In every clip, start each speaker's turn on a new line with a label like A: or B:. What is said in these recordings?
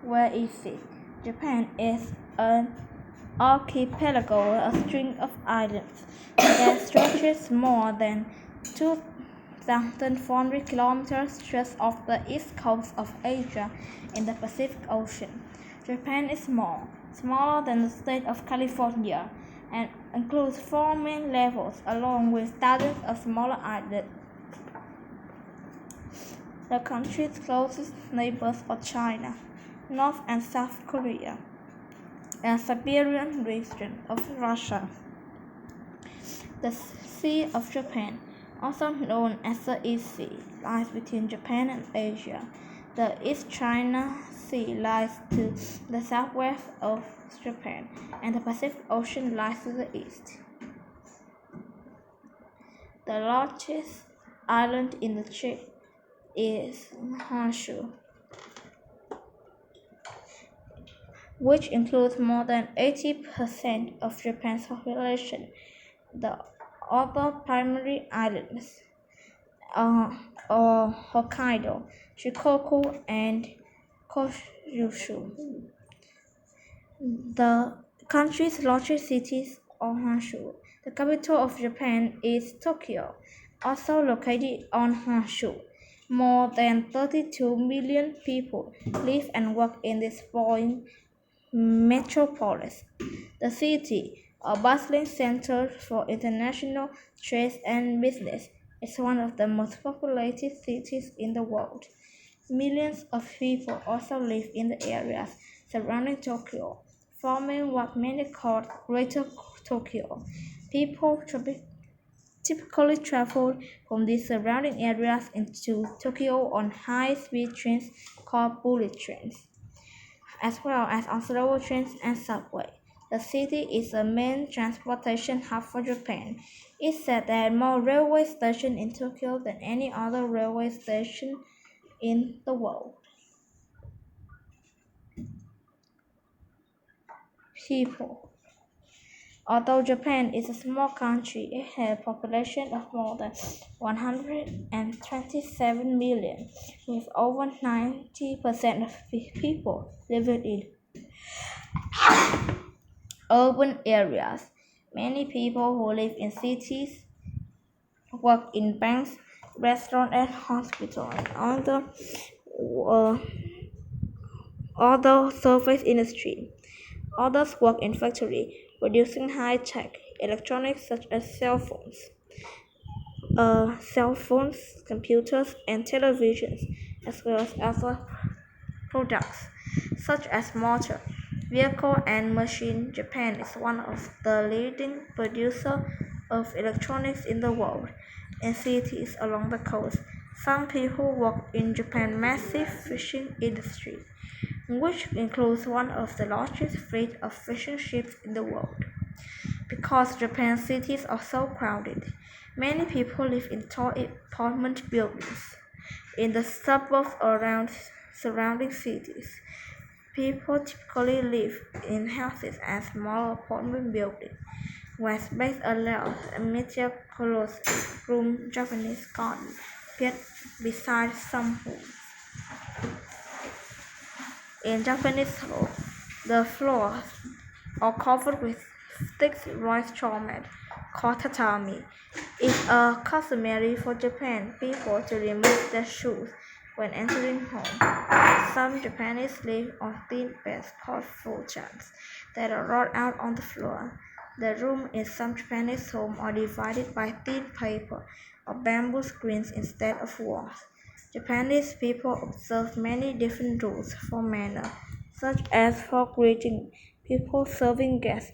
A: Where is it? Japan is an archipelago, a string of islands that stretches more than 2,400 kilometers just off the east coast of Asia in the Pacific Ocean. Japan is small, smaller than the state of California, and includes four main levels along with thousands of smaller islands. The country's closest neighbors are China, North and South Korea, and Siberian region of Russia. The Sea of Japan, also known as the East Sea, lies between Japan and Asia. The East China Sea lies to the southwest of Japan, and the Pacific Ocean lies to the east. The largest island in the chain is Honshu, which includes more than 80% of Japan's population. The other primary islands are Hokkaido, Shikoku, and Kyushu. The country's largest cities are Honshu. The capital of Japan is Tokyo, also located on Honshu. More than 32 million people live and work in this sprawling metropolis. The city, a bustling center for international trade and business, is one of the most populated cities in the world. Millions of people also live in the areas surrounding Tokyo, forming what many call Greater Tokyo. People typically travel from these surrounding areas into Tokyo on high-speed trains called bullet trains, as well as on slower trains and subway. The city is a main transportation hub for Japan. It's said there are more railway stations in Tokyo than any other railway station in the world. People. Although Japan is a small country, it has a population of more than 127 million, with over 90% of people living in urban areas. Many people who live in cities work in banks, restaurants, and hospitals, and other service industry. Others work in factories producing high-tech electronics such as cell phones, computers, and televisions, as well as other products such as motor, vehicle, and machine. Japan is one of the leading producers of electronics in the world. In cities along the coast, some people work in Japan's massive fishing industry, which includes one of the largest fleet of fishing ships in the world. Because Japan's cities are so crowded, many people live in tall apartment buildings in the suburbs around surrounding cities. People typically live in houses and small apartment buildings where space allows a meticulous room Japanese garden yet beside some homes. In Japanese homes, the floors are covered with thick rice straw mat called tatami. It's customary for Japan people to remove their shoes when entering home. Some Japanese live on thin beds called futons that are rolled out on the floor. The rooms in some Japanese homes are divided by thin paper or bamboo screens instead of walls. Japanese people observe many different rules for manners, such as for greeting people serving guests.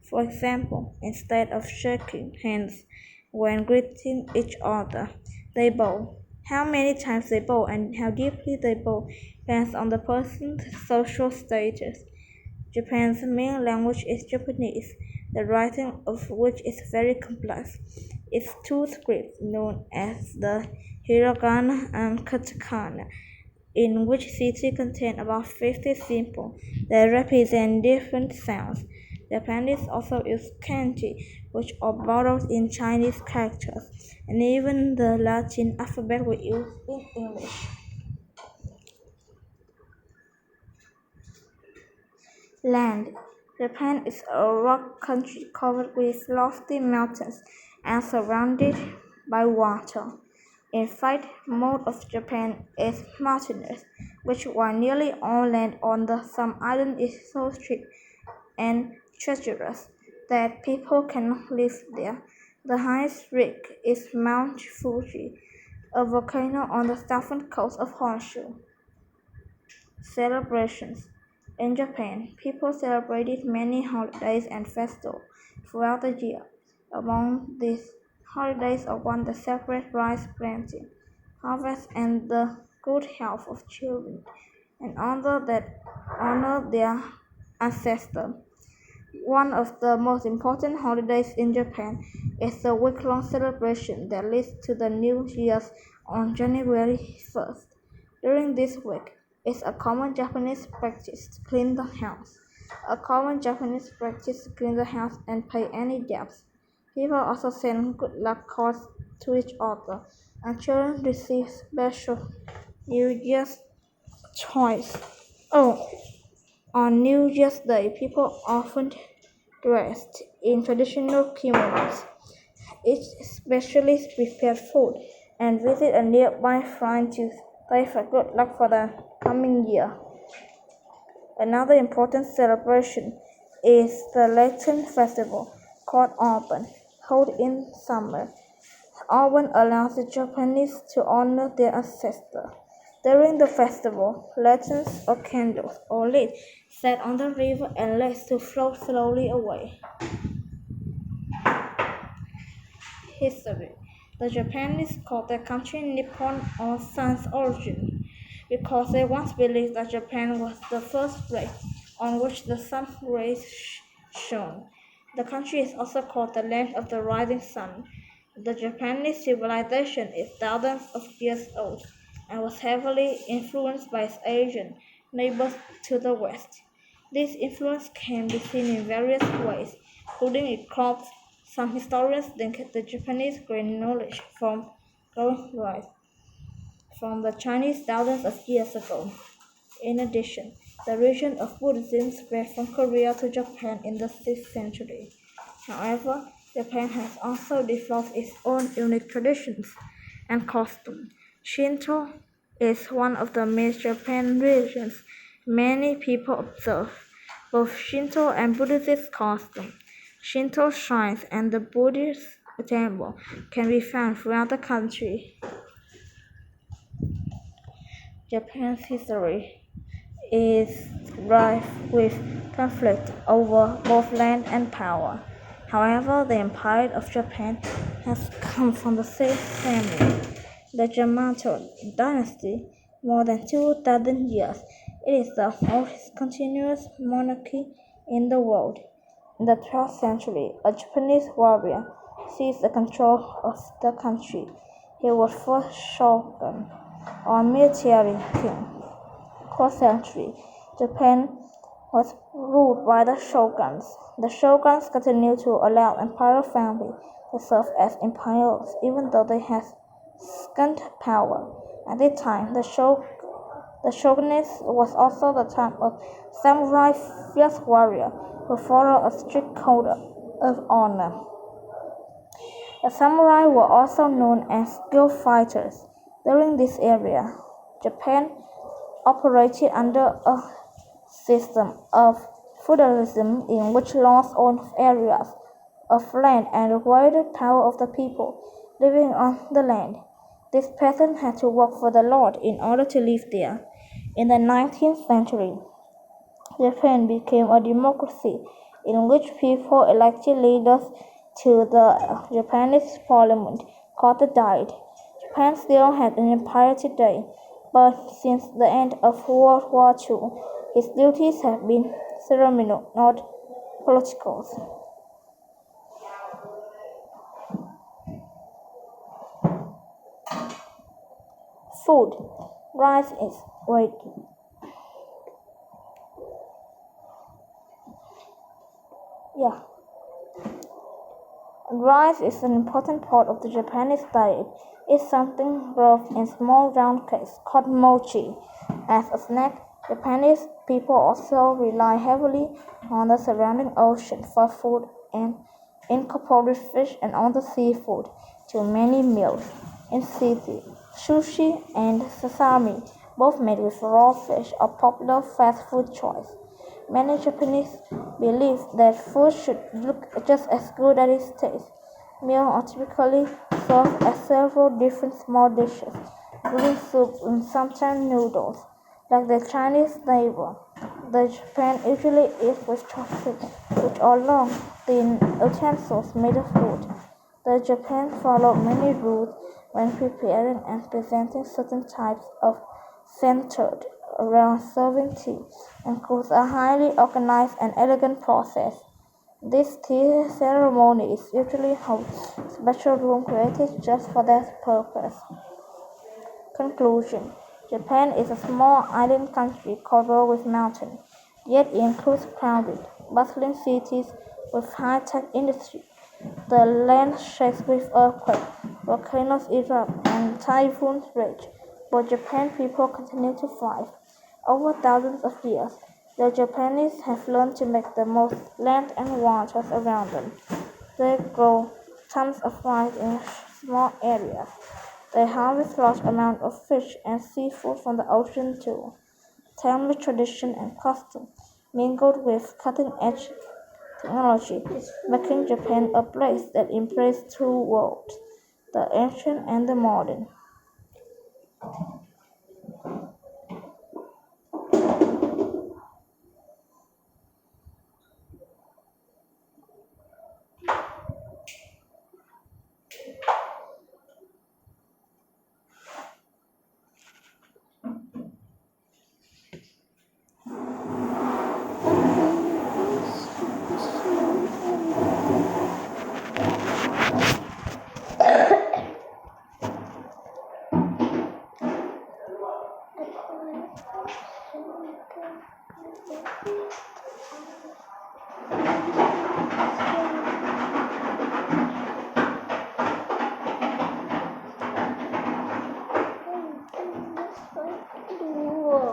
A: For example, instead of shaking hands when greeting each other, they bow. How many times they bow and how deeply they bow depends on the person's social status. Japan's main language is Japanese, the writing of which is very complex. Its two scripts, known as the hiragana and katakana, in which city contain about 50 symbols that represent different sounds. Japanese also use kanji, which are borrowed in Chinese characters, and even the Latin alphabet we use in English. Land. Japan is a rock country covered with lofty mountains and surrounded by water. In fact, most of Japan is mountainous, which while nearly all land on the some island is so steep and treacherous that people cannot live there. The highest peak is Mount Fuji, a volcano on the southern coast of Honshu. Celebrations. In Japan, people celebrated many holidays and festivals throughout the year. Among these holidays are one that celebrates rice planting, harvest, and the good health of children, and other that honor their ancestors. One of the most important holidays in Japan is the week-long celebration that leads to the New Year's on January 1st. During this week, it's a common Japanese practice to clean the house. And pay any debts. People also send good luck cards to each other, and children receive special New Year's toys. Oh, on New Year's Day, people often dressed in traditional kimonos, eat specially prepared food, and visit a nearby shrine to pray for good luck for the coming year. Another important celebration is the Lantern Festival, called Auburn, held in summer. Auburn allows the Japanese to honor their ancestors. During the festival, lanterns or candles are lit, set on the river, and let to float slowly away. History. The Japanese called their country Nippon or sun's origin because they once believed that Japan was the first place on which the sun's rays shone. The country is also called the land of the rising sun. The Japanese civilization is thousands of years old and was heavily influenced by its Asian neighbors to the west. This influence can be seen in various ways, including its crops. Some historians think the Japanese gained knowledge from growing rice from the Chinese thousands of years ago. In addition, the region of Buddhism spread from Korea to Japan in the 6th century. However, Japan has also developed its own unique traditions and customs. Shinto is one of the major Japan religions many people observe, both Shinto and Buddhist customs. Shinto shrines and the Buddhist temple can be found throughout the country. Japan's history is rife with conflict over both land and power. However, the Empire of Japan has come from the same family, the Yamato dynasty, more than 2,000 years. It is the oldest continuous monarchy in the world. In the 12th century, a Japanese warrior seized the control of the country. He was first shogun, or military king. 4th century, Japan was ruled by the shoguns. The shoguns continued to allow imperial families to serve as emperors, even though they had scant power. At this time, the shogunate was also the time of samurai fierce warriors who followed a strict code of honor. The samurai were also known as skilled fighters. During this era, Japan operated under a system of feudalism in which lords owned areas of land and required the power of the people living on the land. This peasant had to work for the lord in order to live there. In the 19th century, Japan became a democracy in which people elected leaders to the Japanese parliament called the Diet. Japan still has an empire today, but since the end of World War II, its duties have been ceremonial, not political. Food. Rice is great. Yeah. Rice is an important part of the Japanese diet. It's something rough in small round cakes called mochi. As a snack, Japanese people also rely heavily on the surrounding ocean for food and incorporate fish and other seafood to many meals. In city, sushi and sashimi, both made with raw fish, are popular fast food choice. Many Japanese believe that food should look just as good as it tastes. Meals are typically served as several different small dishes, including soup and sometimes noodles. Like the Chinese neighbor, the Japan usually eats with chopsticks, which are long, thin utensils made of wood. The Japan follow many rules when preparing and presenting certain types of centered around serving tea, includes a highly organized and elegant process. This tea ceremony is usually held in a special room created just for that purpose. Conclusion: Japan is a small island country covered with mountains, yet it includes crowded, bustling cities with high-tech industry. The land shakes with earthquakes, volcanoes erupt, and typhoons rage, but Japan people continue to thrive. Over thousands of years, the Japanese have learned to make the most land and waters around them. They grow tons of rice in small areas. They harvest large amounts of fish and seafood from the ocean too. Timeless tradition and custom mingled with cutting-edge technology, making Japan a place that embraces two worlds, the ancient and the modern.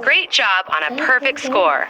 B: Great job on a perfect score.